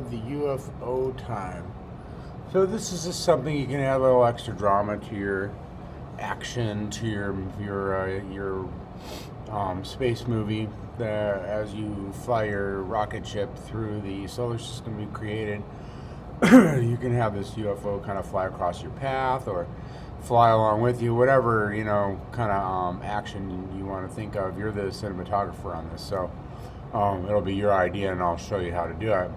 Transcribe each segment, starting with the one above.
of the UFO time. So this is just something you can add a little extra drama to your action, to your space movie. As you fly your rocket ship through the solar system you created, you can have this UFO kind of fly across your path or fly along with you, whatever kind of action you want to think of. You're the cinematographer on this, so it'll be your idea, and I'll show you how to do it.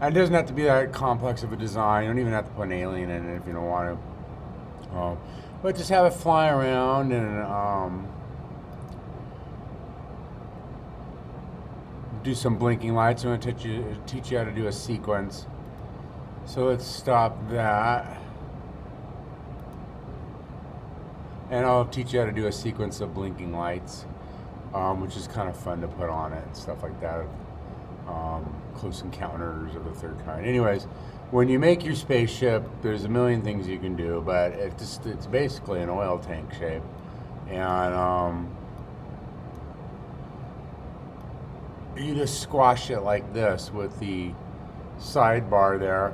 And it doesn't have to be that complex of a design. You don't even have to put an alien in it if you don't want to. But just have it fly around and do some blinking lights. I'm going to teach you how to do a sequence. So let's stop that. And I'll teach you how to do a sequence of blinking lights, which is kind of fun to put on it and stuff like that. Close encounters of the third kind. Anyways, when you make your spaceship, there's a million things you can do, but it's basically an oil tank shape. And you just squash it like this with the sidebar there,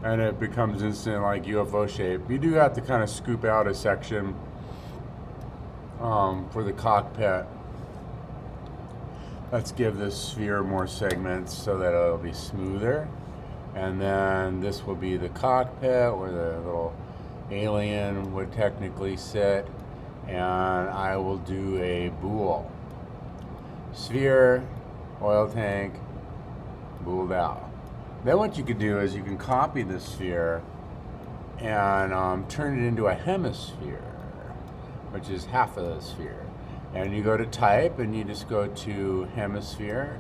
and it becomes instant like UFO shape. You do have to kind of scoop out a section for the cockpit. Let's give this sphere more segments so that it'll be smoother. And then this will be the cockpit where the little alien would technically sit. And I will do a bool. Sphere, oil tank, booled out. Then what you could do is you can copy the sphere and turn it into a hemisphere, which is half of the sphere. And you go to type and you just go to hemisphere,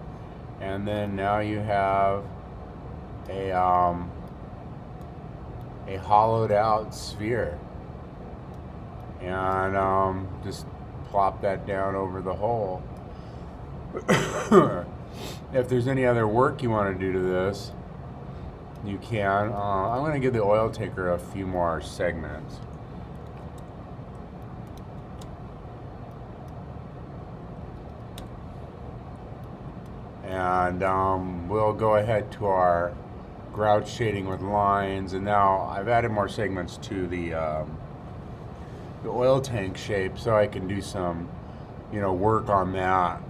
and then now you have a hollowed out sphere. And just plop that down over the hole. If there's any other work you want to do to this, you can. I'm going to give the oil tanker a few more segments. And we'll go ahead to our grout shading with lines, and now I've added more segments to the oil tank shape, so I can do some work on that.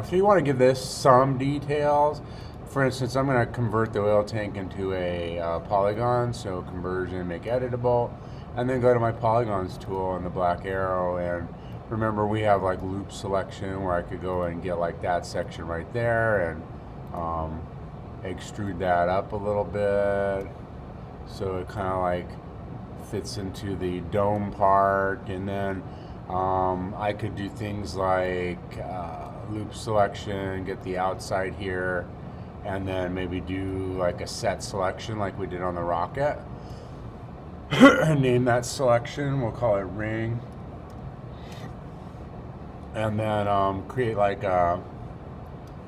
So you want to give this some details. For instance, I'm going to convert the oil tank into a polygon, so conversion, make editable, and then go to my polygons tool and the black arrow. And remember, we have like loop selection where I could go and get like that section right there and extrude that up a little bit so it kind of like fits into the dome part. And then I could do things like loop selection, get the outside here, and then maybe do like a set selection like we did on the rocket. Name that selection, we'll call it ring. And then create like a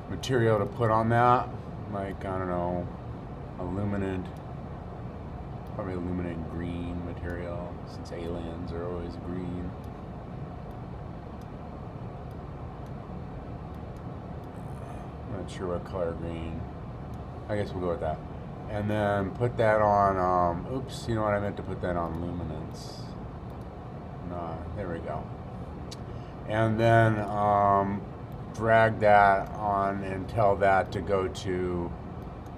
material to put on that, like, I don't know, probably illuminant green material, since aliens are always green. I'm not sure what color green. I guess we'll go with that. And then put that on, oops, you know what, I meant to put that on luminance. No, there we go. And then drag that on and tell that to go to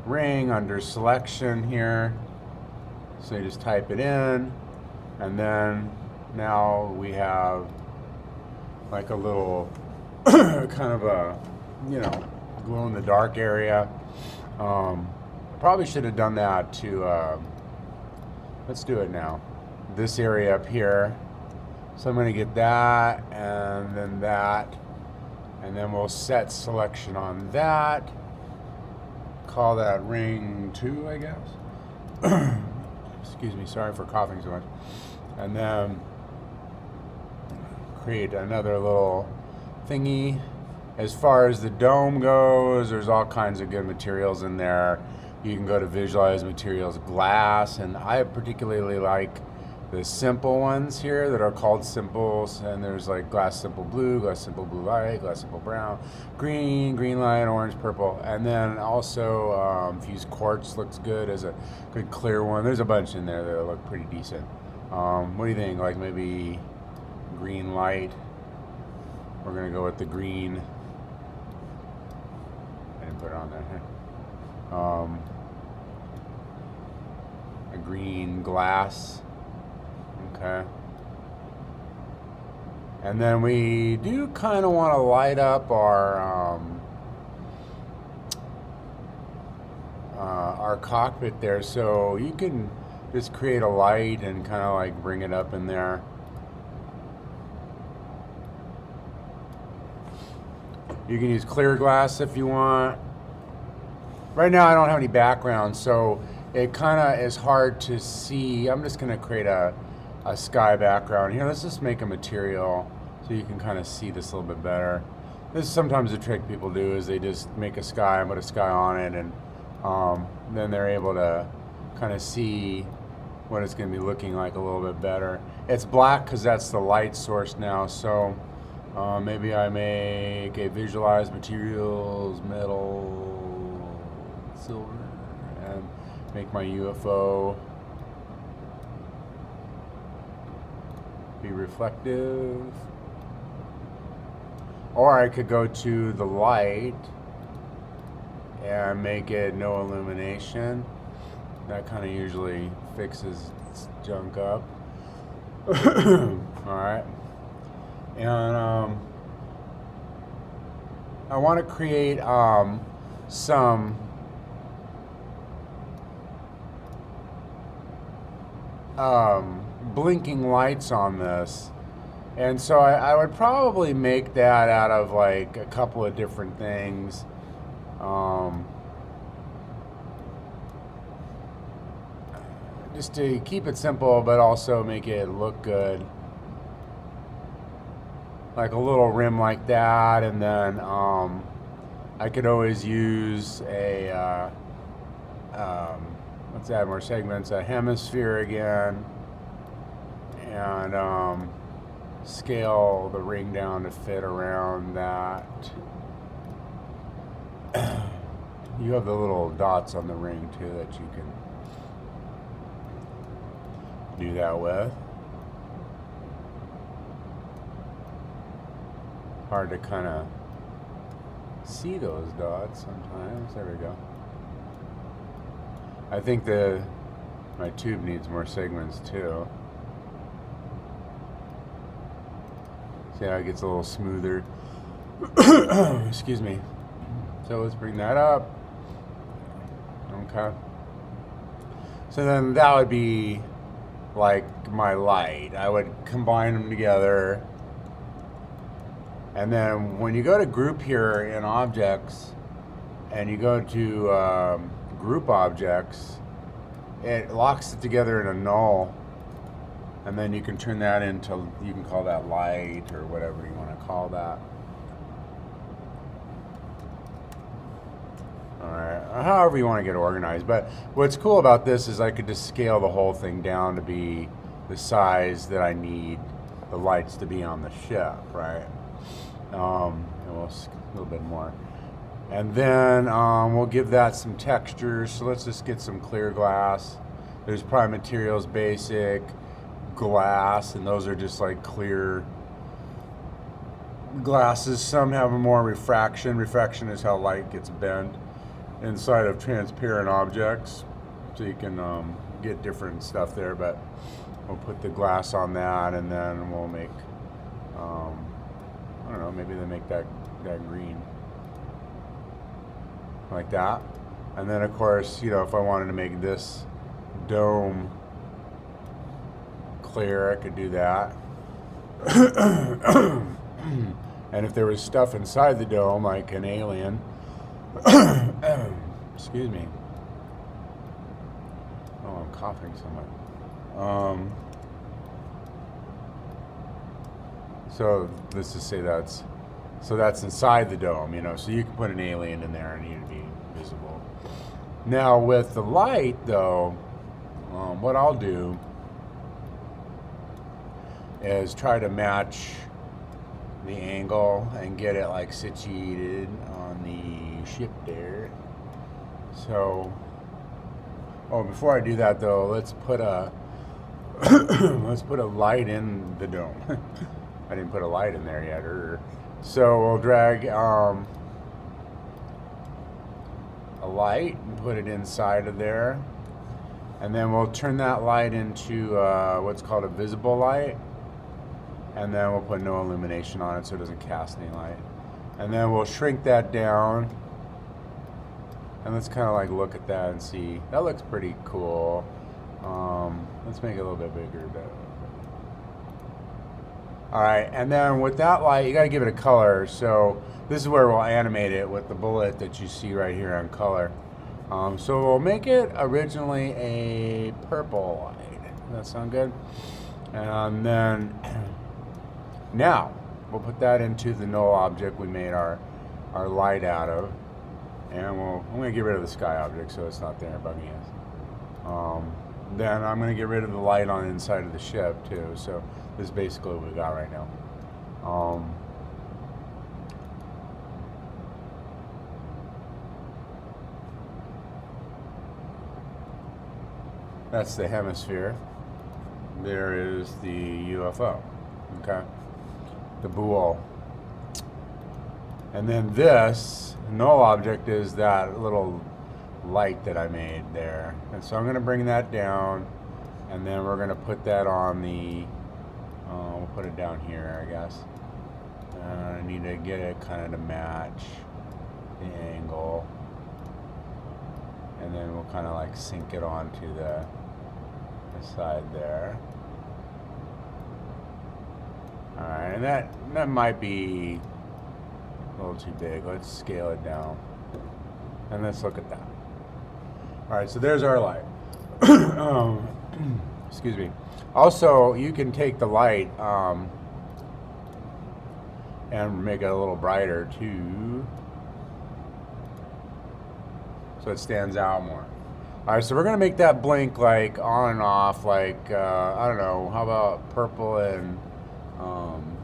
ring under selection here. So you just type it in, and then now we have like a little kind of a glow in the dark area. Probably should have done that to let's do it now, this area up here. So I'm going to get that, and then we'll set selection on that. Call that ring 2, I guess. Excuse me, sorry for coughing so much. And then create another little thingy. As far as the dome goes, there's all kinds of good materials in there. You can go to visualize materials, glass, and I particularly like the simple ones here that are called simples, and there's like glass simple blue light, glass simple brown, green light, orange, purple, and then also fused quartz looks good as a good clear one. There's a bunch in there that look pretty decent. What do you think? Like maybe green light. We're gonna go with the green. I didn't put it on there. A green glass. Okay. And then we do kind of want to light up our cockpit there, so you can just create a light and kind of like bring it up in there. You can use clear glass if you want. Right now I don't have any background, so it kind of is hard to see. I'm just going to create a sky background here. Let's just make a material so you can kind of see this a little bit better. This is sometimes a trick people do, is they just make a sky and put a sky on it, and then they're able to kind of see what it's going to be looking like a little bit better. It's black because that's the light source now, so maybe I make a visualize materials, metal, silver, and make my UFO be reflective. Or I could go to the light and make it no illumination. That kind of usually fixes junk up. Alright. And I want to create some blinking lights on this, and so I would probably make that out of like a couple of different things. Just to keep it simple but also make it look good, like a little rim like that, and then I could always use a let's add more segments, a hemisphere again, and scale the ring down to fit around that. You have the little dots on the ring too that you can do that with. Hard to kind of see those dots sometimes. There we go. I think my tube needs more segments too. See how it gets a little smoother. Excuse me. So let's bring that up. Okay. So then that would be like my light. I would combine them together. And then when you go to group here in objects and you go to group objects, it locks it together in a null, and then you can turn that into, you can call that light or whatever you want to call that. Alright, however you want to get organized. But what's cool about this is I could just scale the whole thing down to be the size that I need the lights to be on the ship, right? And we'll a little bit more. And then we'll give that some textures. So let's just get some clear glass. There's probably materials basic, glass, and those are just like clear glasses. Some have more refraction. Refraction is how light gets bent inside of transparent objects. So you can get different stuff there, but we'll put the glass on that, and then we'll make, I don't know, maybe they make that green. Like that. And then of course, you know, if I wanted to make this dome clear, I could do that. And if there was stuff inside the dome, like an alien, excuse me. Oh, I'm coughing so much. So let's just say that's inside the dome, you know, so you can put an alien in there and it'd be visible. Now with the light though, what I'll do is try to match the angle and get it like situated on the ship there. So, oh, before I do that though, let's put a let's put a light in the dome. I didn't put a light in there yet. So we'll drag a light and put it inside of there, and then we'll turn that light into what's called a visible light, and then we'll put no illumination on it so it doesn't cast any light, and then we'll shrink that down, and let's kind of like look at that and see. That looks pretty cool. Let's make it a little bit bigger. All right, and then with that light, you got to give it a color. So this is where we'll animate it with the bullet that you see right here on color. So we'll make it originally a purple light. Does that sound good? And then now we'll put that into the null object we made our light out of, and I'm going to get rid of the sky object so it's not there bugging us. Then I'm going to get rid of the light on the inside of the ship too. So this is basically what we got right now. That's the hemisphere. There is the UFO. Okay, the bool. And then this null object is that little light that I made there. And so I'm going to bring that down, and then we're going to put that on the, we'll put it down here, I guess. I need to get it kind of to match the angle. And then we'll kind of like sink it onto the side there. Alright, and that might be a little too big. Let's scale it down. And let's look at that. Alright, so there's our light. Excuse me. Also, you can take the light and make it a little brighter too, so it stands out more. Alright, so we're going to make that blink like on and off, like, I don't know, how about purple and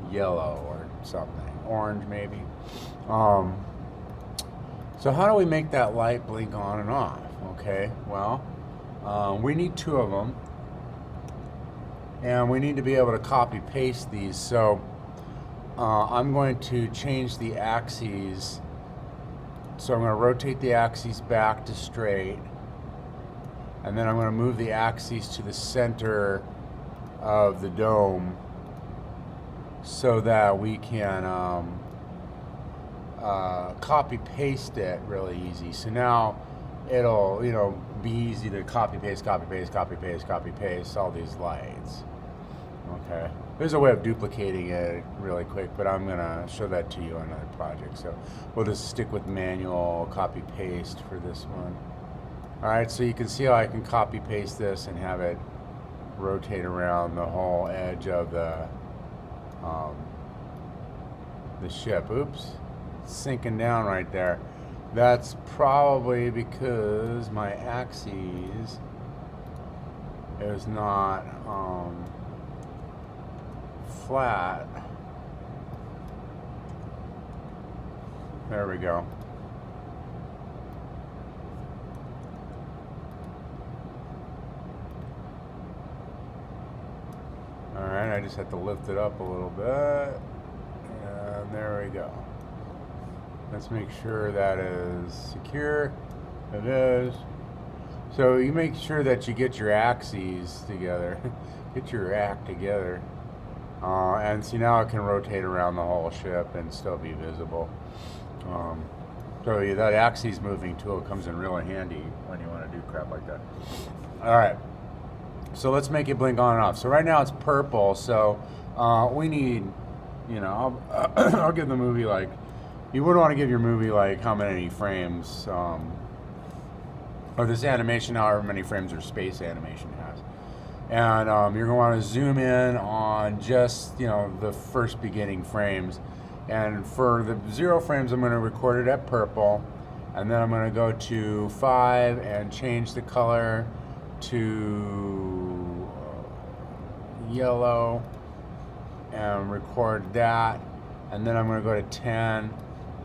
yellow or something. Orange maybe. So how do we make that light blink on and off? Okay, well, we need two of them, and we need to be able to copy paste these. So I'm going to change the axes. So I'm going to rotate the axes back to straight, and then I'm going to move the axes to the center of the dome so that we can copy paste it really easy. So now it'll, be easy to copy paste all these lights. Okay, there's a way of duplicating it really quick, but I'm gonna show that to you on another project. So we'll just stick with manual copy paste for this one. All right, so you can see how I can copy paste this and have it rotate around the whole edge of the ship. Oops, it's sinking down right there. That's probably because my axis is not flat. There we go. Alright, I just have to lift it up a little bit. And there we go. Let's make sure that is secure. It is. So you make sure that you get your axes together. Get your act together. And see, now it can rotate around the whole ship and still be visible. So that axis moving tool comes in really handy when you want to do crap like that. Alright. So let's make it blink on and off. So right now it's purple, so we need, I'll give the movie like, you wouldn't want to give your movie like how many frames, or this animation, however many frames your space animation has. And you're going to want to zoom in on just, the first beginning frames. And for the 0 frames, I'm going to record it at purple. And then I'm going to go to 5 and change the color to yellow. and record that, and then I'm going to go to 10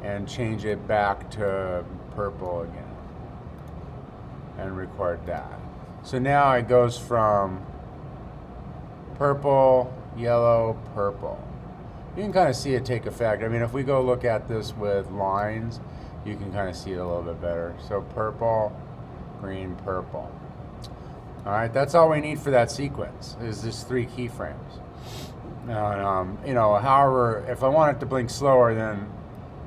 and change it back to purple again and record that. So now it goes from purple, yellow, purple. You can kind of see it take effect. I mean, if we go look at this with lines, you can kind of see it a little bit better. So purple, green, purple. All right, that's all we need for that sequence, is just 3 keyframes. And, you know, however, if I want it to blink slower, then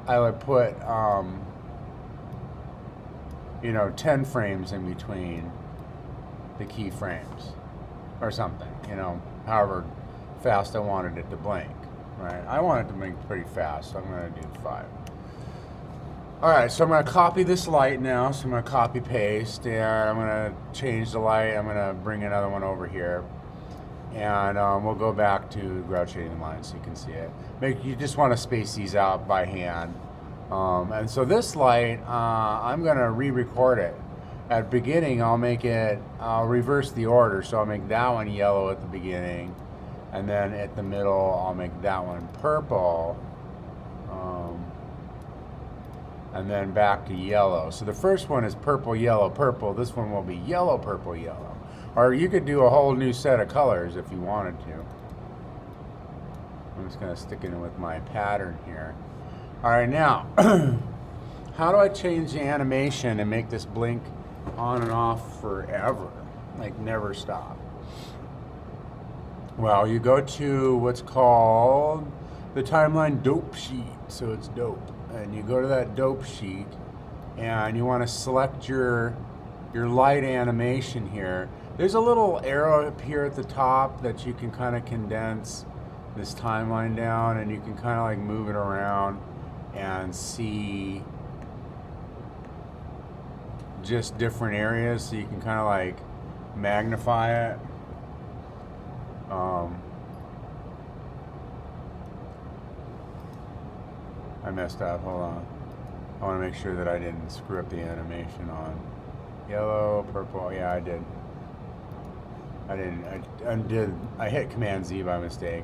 I would put, you know, 10 frames in between the keyframes or something, you know, however fast I wanted it to blink, right? I want it to blink pretty fast, so I'm going to do 5. All right, so I'm going to copy this light now. So I'm going to copy paste, and I'm going to change the light. I'm going to bring another one over here, and we'll go back to grout shading the line so you can see it. You just want to space these out by hand. And so this light, I'm going to re-record it. At beginning, I'll reverse the order. So I'll make that one yellow at the beginning, and then at the middle, I'll make that one purple. And then back to yellow. So the first one is purple, yellow, purple. This one will be yellow, purple, yellow. Or you could do a whole new set of colors if you wanted to. I'm just going to stick it in with my pattern here. All right, now, how do I change the animation and make this blink on and off forever? Like never stop. Well, you go to what's called the timeline dope sheet. So it's dope. And you go to that dope sheet, and you want to select your light animation here. There's a little arrow up here at the top that you can kind of condense this timeline down, and you can kind of like move it around and see just different areas, so you can kind of like magnify it. I messed up, hold on. I want to make sure that I didn't screw up the animation on yellow, purple. Yeah, I did. I hit Command Z by mistake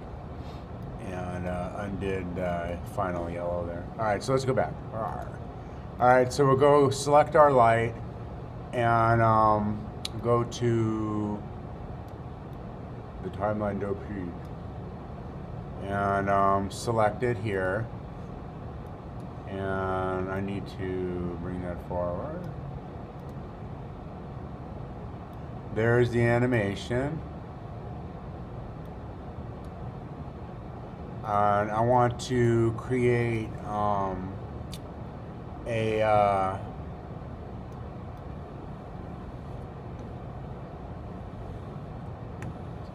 and undid final yellow there. All right, so let's go back. All right, so we'll go select our light and go to the timeline dope sheet and select it here. And I need to bring that forward. There's the animation. And I want to create let's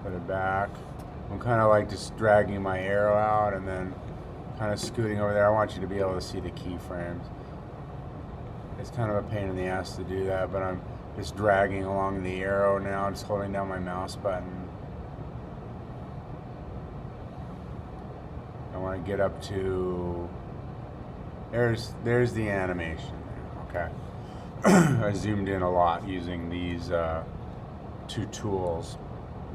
put it back. I'm kind of like just dragging my arrow out and then kind of scooting over there. I want you to be able to see the keyframes. It's kind of a pain in the ass to do that, but I'm just dragging along the arrow now, just holding down my mouse button. I want to get up to, there's the animation there, okay. I zoomed in a lot using these 2 tools.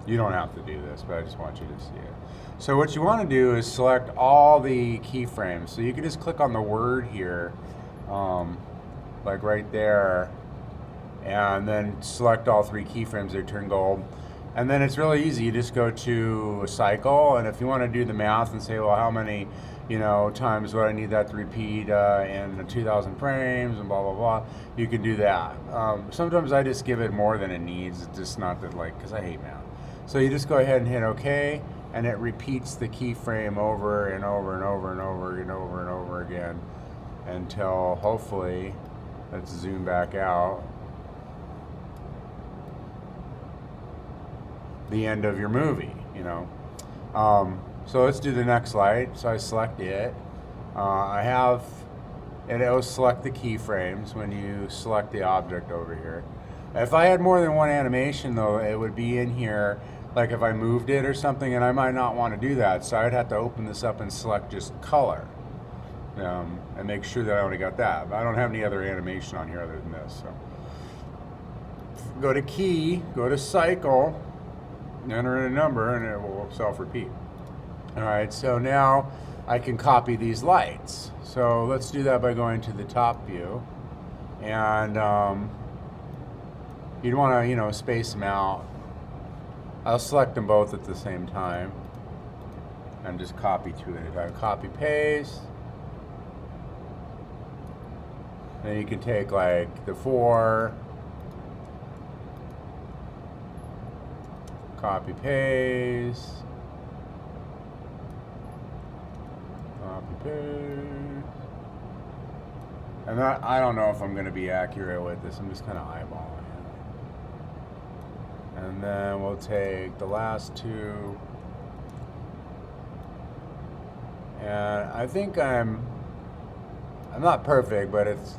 You don't have to do this, but I just want you to see it. So what you want to do is select all the keyframes. So you can just click on the word here, like right there, and then select all 3 keyframes. They turn gold. And then it's really easy. You just go to cycle, and if you want to do the math and say, well, how many, you know, times would I need that to repeat in 2,000 frames and blah, blah, blah, you can do that. Sometimes I just give it more than it needs. It's just not that, like, because I hate math. So you just go ahead and hit OK, and it repeats the keyframe over and over and over and over and over and over again until hopefully, let's zoom back out, the end of your movie, you know. So let's do the next light. So I select it. It'll select the keyframes when you select the object over here. If I had more than one animation though, it would be in here, like if I moved it or something, and I might not want to do that, so I'd have to open this up and select just color and make sure that I only got that. But I don't have any other animation on here other than this. So go to key, go to cycle, enter in a number, and it will self-repeat. All right, so now I can copy these lights. So let's do that by going to the top view. And you'd want to, space them out. I'll select them both at the same time and just copy two at a time. Copy, paste. Then you can take like the 4, copy, paste, copy, paste. And I don't know if I'm going to be accurate with this. I'm just kind of eyeballing it. And then we'll take the last 2. And I think I'm not perfect, but it's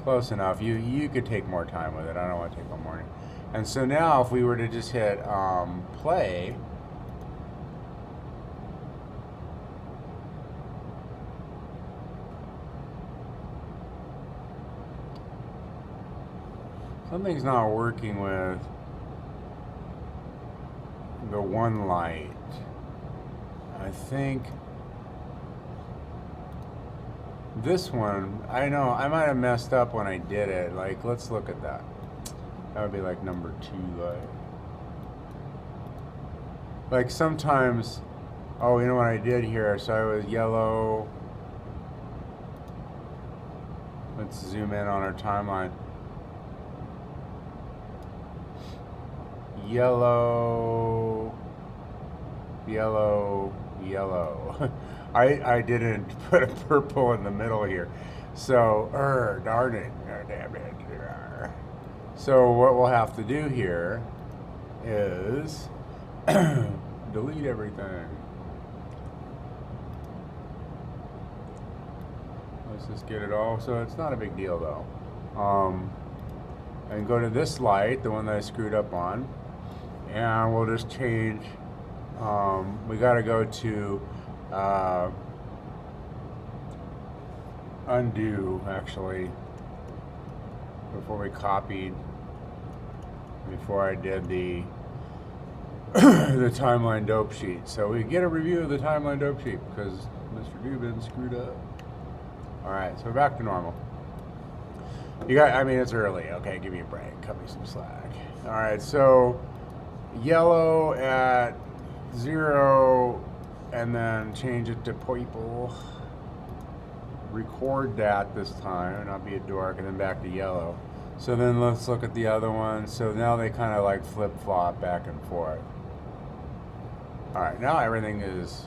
close enough. You could take more time with it. I don't want to take all morning. And so now if we were to just hit play, something's not working with the one light. I think this one, I know, I might have messed up when I did it. Like, let's look at that. That would be like number 2 light. Like sometimes, oh, you know what I did here? So I was yellow. Let's zoom in on our timeline. Yellow, yellow, yellow. I didn't put a purple in the middle here. So, darn it. Damn it. So what we'll have to do here is delete everything. Let's just get it all. So it's not a big deal though. And go to this light, the one that I screwed up on, and we'll just change. We got to go to undo actually before we copied. Before I did the the timeline dope sheet. So we get a review of the timeline dope sheet because Mr. Dubin screwed up. Alright, so we're back to normal. It's early. Okay, give me a break. Cut me some slack. Alright, so yellow at 0 and then change it to purple. Record that this time, not be a dork, and then back to yellow. So then let's look at the other one. So now they kind of like flip-flop back and forth. All right, now everything is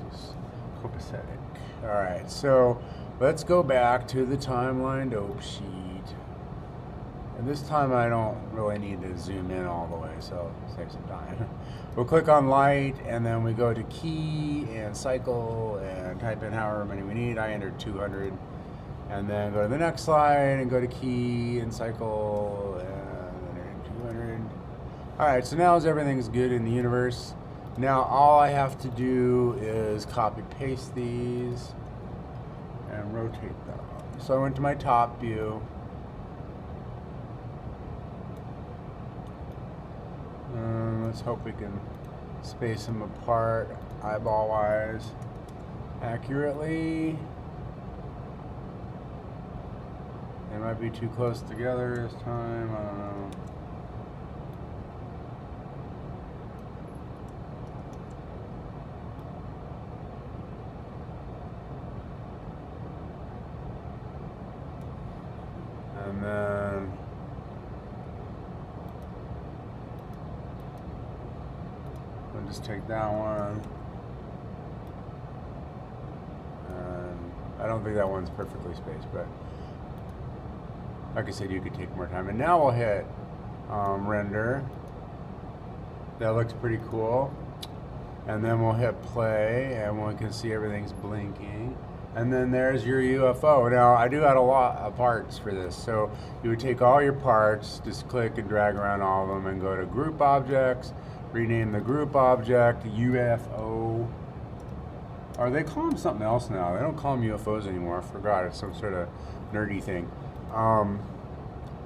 copacetic. All right, so let's go back to the timeline dope sheet. And this time I don't really need to zoom in all the way, so save some time. We'll click on light, and then we go to key and cycle and type in however many we need. I entered 200. And then go to the next slide and go to key and cycle and 200. All right, so now everything's good in the universe. Now all I have to do is copy paste these and rotate them. So I went to my top view. Let's hope we can space them apart eyeball wise accurately. They might be too close together this time, I don't know. And then I'll just take that one. And I don't think that one's perfectly spaced, but like I said, you could take more time. And now we'll hit render. That looks pretty cool. And then we'll hit play, and we can see everything's blinking. And then there's your UFO. Now, I do have a lot of parts for this. So you would take all your parts, just click and drag around all of them, and go to group objects, rename the group object UFO. Or they call them something else now. They don't call them UFOs anymore. I forgot. It's some sort of nerdy thing.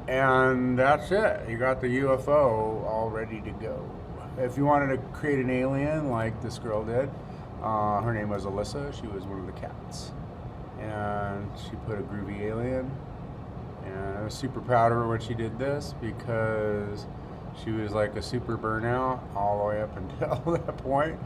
And that's it. You got the UFO all ready to go. If you wanted to create an alien like this girl did, Her name was Alyssa. She was one of the cats. And she put a groovy alien. And I was super proud of her when she did this because she was like a super burnout all the way up until that point.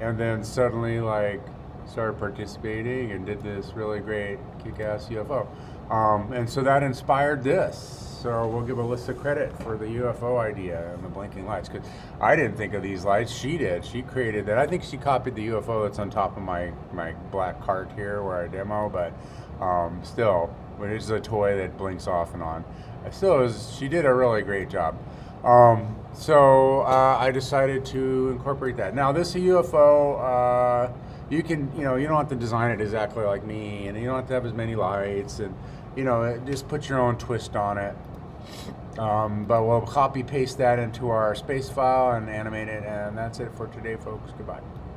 And then suddenly like started participating and did this really great kick-ass UFO. And so that inspired this. So we'll give Alyssa credit for the UFO idea and the blinking lights, because I didn't think of these lights. She did. She created that. I think she copied the UFO that's on top of my black cart here where I demo, but still, when it's a toy that blinks off and on, she did a really great job. So I decided to incorporate that. Now this UFO, you can, you don't have to design it exactly like me, and you don't have to have as many lights, and just put your own twist on it. But we'll copy paste that into our space file and animate it, and that's it for today, folks. Goodbye.